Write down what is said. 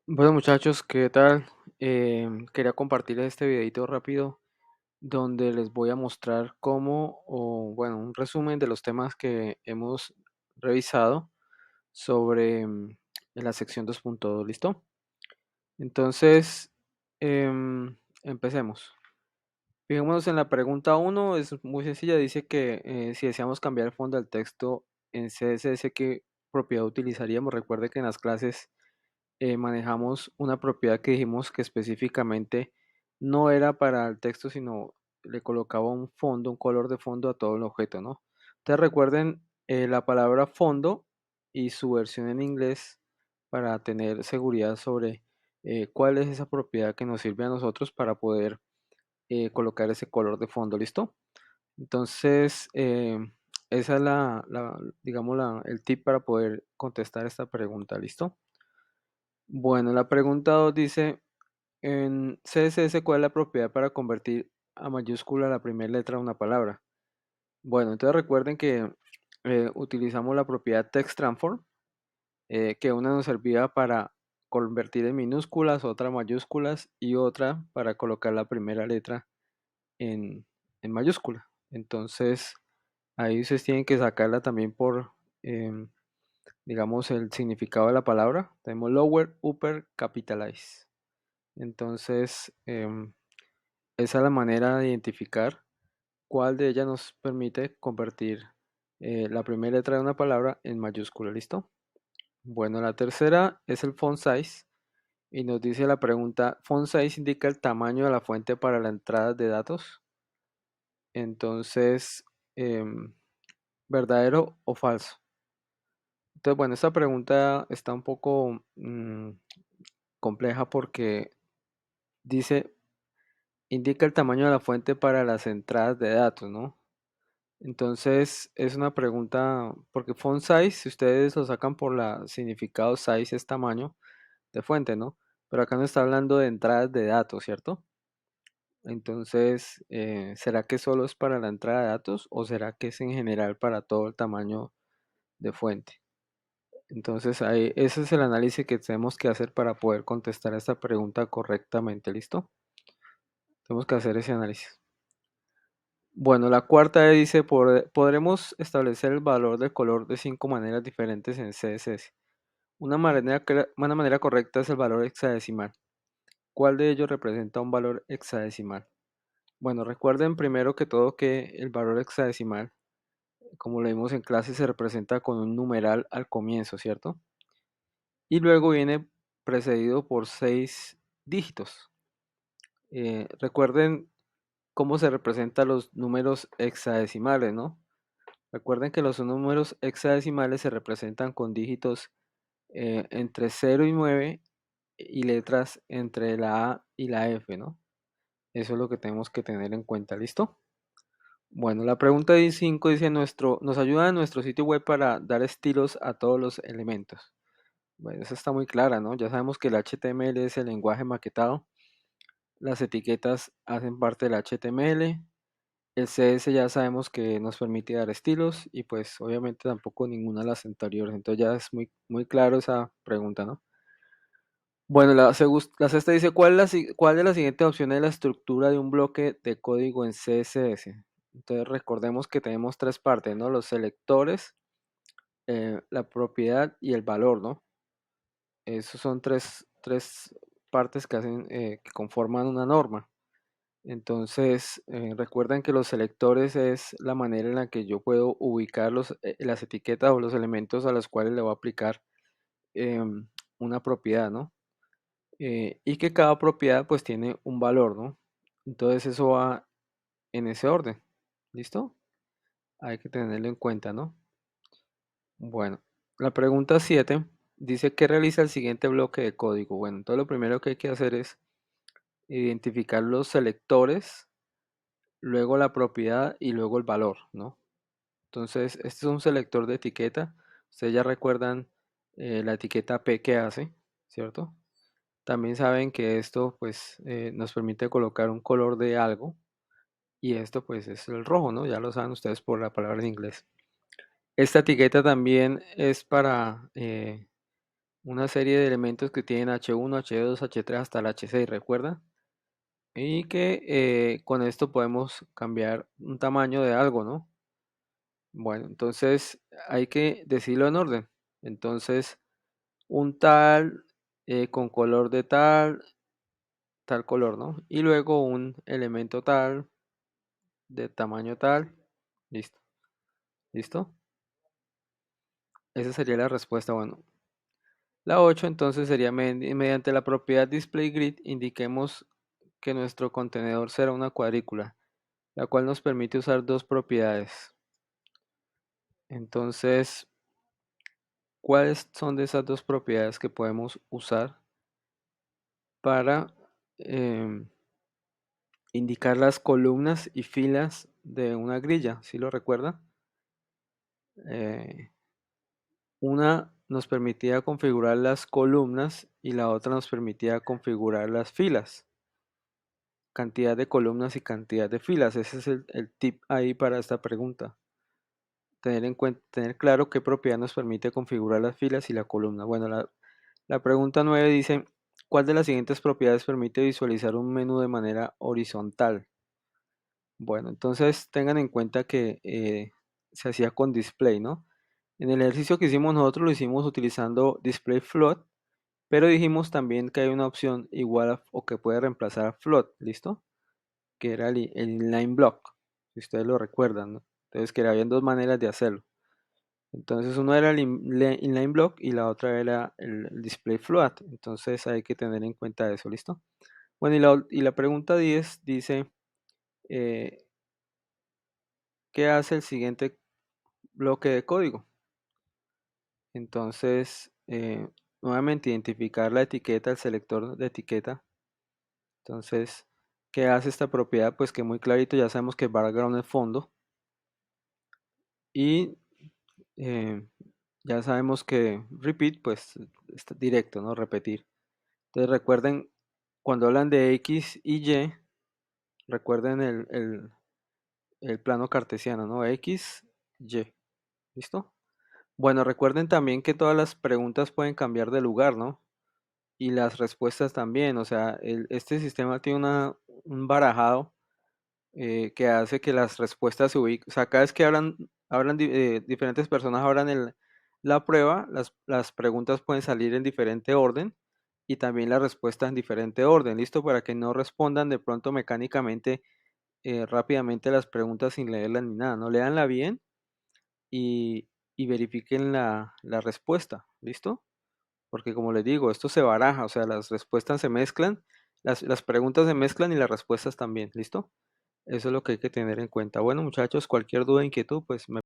Bueno muchachos, ¿qué tal? Quería compartir este videito rápido donde les voy a mostrar cómo, o bueno, un resumen de los temas que hemos revisado sobre en la sección 2.2, ¿listo? Entonces, empecemos. Fijémonos en la pregunta uno, es muy sencilla, dice que si deseamos cambiar el fondo del texto en CSS, ¿qué propiedad utilizaríamos? Recuerde que en las clases manejamos una propiedad que dijimos que específicamente no era para el texto, sino le colocaba un fondo, un color de fondo a todo el objeto, ¿no? Entonces recuerden la palabra fondo y su versión en inglés para tener seguridad sobre cuál es esa propiedad que nos sirve a nosotros para poder colocar ese color de fondo, ¿listo? Entonces, esa es digamos, el tip para poder contestar esta pregunta, ¿listo? Bueno, la pregunta 2 dice, en CSS, ¿cuál es la propiedad para convertir a mayúscula la primera letra de una palabra? Bueno, entonces recuerden que utilizamos la propiedad text transform, que una nos servía para convertir en minúsculas, otra mayúsculas y otra para colocar la primera letra en, en mayúscula. Entonces, ahí ustedes tienen que sacarla también por, digamos, el significado de la palabra. Tenemos lower, upper, capitalize. Entonces, esa es la manera de identificar cuál de ellas nos permite convertir la primera letra de una palabra en mayúscula, ¿listo? Bueno, la tercera es el font size y nos dice la pregunta, font size indica el tamaño de la fuente para la entrada de datos. Entonces, em, ¿verdadero o falso? Entonces, bueno, esta pregunta está un poco compleja porque dice, indica el tamaño de la fuente para las entradas de datos, ¿no? Entonces es una pregunta, porque font size, si ustedes lo sacan por la significado size es tamaño de fuente, ¿no? Pero acá no está hablando de entradas de datos, ¿cierto? Entonces, ¿será que solo es para la entrada de datos o será que es en general para todo el tamaño de fuente? Entonces, ahí, ese es el análisis que tenemos que hacer para poder contestar esta pregunta correctamente, ¿listo? Tenemos que hacer ese análisis. Bueno, la cuarta dice, podremos establecer el valor del color de 5 maneras diferentes en CSS. Una manera correcta es el valor hexadecimal. ¿Cuál de ellos representa un valor hexadecimal? Bueno, recuerden primero que todo que el valor hexadecimal, como lo vimos en clase, se representa con un numeral al comienzo, ¿cierto? Y luego viene precedido por 6 dígitos. Recuerden cómo se representan los números hexadecimales, ¿no? Recuerden que los números hexadecimales se representan con dígitos entre 0 y 9 y letras entre la A y la F, ¿no? Eso es lo que tenemos que tener en cuenta, ¿listo? Bueno, la pregunta 5 dice, nos ayuda en nuestro sitio web para dar estilos a todos los elementos. Bueno, eso está muy clara, ¿no? Ya sabemos que el HTML es el lenguaje maquetado, las etiquetas hacen parte del HTML, el CS ya sabemos que nos permite dar estilos y pues obviamente tampoco ninguna de las anteriores. Entonces ya es muy claro esa pregunta, ¿no? Bueno, la sexta dice, ¿cuál de las siguientes opciones es la estructura de un bloque de código en CSS? Entonces recordemos que tenemos tres partes, ¿no? Los selectores, la propiedad y el valor, ¿no? Esos son tres partes que hacen, que conforman una norma. Entonces, recuerden que los selectores es la manera en la que yo puedo ubicar las etiquetas o los elementos a los cuales le voy a aplicar una propiedad, ¿no? Y que cada propiedad pues tiene un valor, ¿no? Entonces eso va en ese orden, ¿listo? Hay que tenerlo en cuenta, ¿no? Bueno, la pregunta 7 dice que realiza el siguiente bloque de código. Bueno, entonces lo primero que hay que hacer es identificar los selectores, luego la propiedad y luego el valor, ¿no? Entonces, este es un selector de etiqueta. Ustedes ya recuerdan la etiqueta P que hace, ¿cierto? También saben que esto pues nos permite colocar un color de algo y esto pues es el rojo, ¿no? Ya lo saben ustedes por la palabra en inglés. Esta etiqueta también es para una serie de elementos que tienen H1, H2, H3 hasta el H6, ¿recuerda? Y que con esto podemos cambiar un tamaño de algo, ¿no? Bueno, entonces hay que decirlo en orden. Entonces, un tal con color de tal color, ¿no? Y luego un elemento tal, de tamaño tal. Listo. ¿Listo? Esa sería la respuesta. Bueno, la 8 entonces sería mediante la propiedad displayGrid indiquemos que nuestro contenedor será una cuadrícula, la cual nos permite usar dos propiedades. Entonces, ¿cuáles son de esas dos propiedades que podemos usar para em, indicar las columnas y filas de una grilla? ¿Sí lo recuerda? Eh, una nos permitía configurar las columnas y la otra nos permitía configurar las filas. Cantidad de columnas y cantidad de filas. Ese es el tip ahí para esta pregunta. Tener en cuenta, tener claro qué propiedad nos permite configurar las filas y la columna. Bueno, la pregunta 9 dice, ¿cuál de las siguientes propiedades permite visualizar un menú de manera horizontal? Bueno, entonces tengan en cuenta que se hacía con display, ¿no? En el ejercicio que hicimos nosotros lo hicimos utilizando display float, pero dijimos también que hay una opción igual o que puede reemplazar a float, ¿listo? Que era el inline block, si ustedes lo recuerdan, ¿no? Entonces que habían dos maneras de hacerlo. Entonces uno era el inline block y la otra era el display float. Entonces hay que tener en cuenta eso, ¿listo? Bueno, y la pregunta 10 dice, eh, ¿qué hace el siguiente bloque de código? Entonces, nuevamente identificar la etiqueta, el selector de etiqueta. Entonces, ¿qué hace esta propiedad? Pues que muy clarito ya sabemos que background es fondo. Y eh, ya sabemos que repeat, pues está directo, ¿no? Repetir. Entonces recuerden, cuando hablan de X y Y, recuerden el plano cartesiano, ¿no? X, Y. ¿Listo? Bueno, recuerden también que todas las preguntas pueden cambiar de lugar, ¿no? Y las respuestas también. O sea, este sistema tiene un barajado que hace que las respuestas se ubiquen. O sea, cada vez que diferentes personas abran la prueba, las preguntas pueden salir en diferente orden y también las respuestas en diferente orden, ¿listo? Para que no respondan de pronto mecánicamente rápidamente las preguntas sin leerlas ni nada, ¿no? Léanla bien y verifiquen la respuesta, ¿listo? Porque como les digo, esto se baraja, o sea, las respuestas se mezclan, las preguntas se mezclan y las respuestas también, ¿listo? Eso es lo que hay que tener en cuenta. Bueno, muchachos, cualquier duda, inquietud, pues me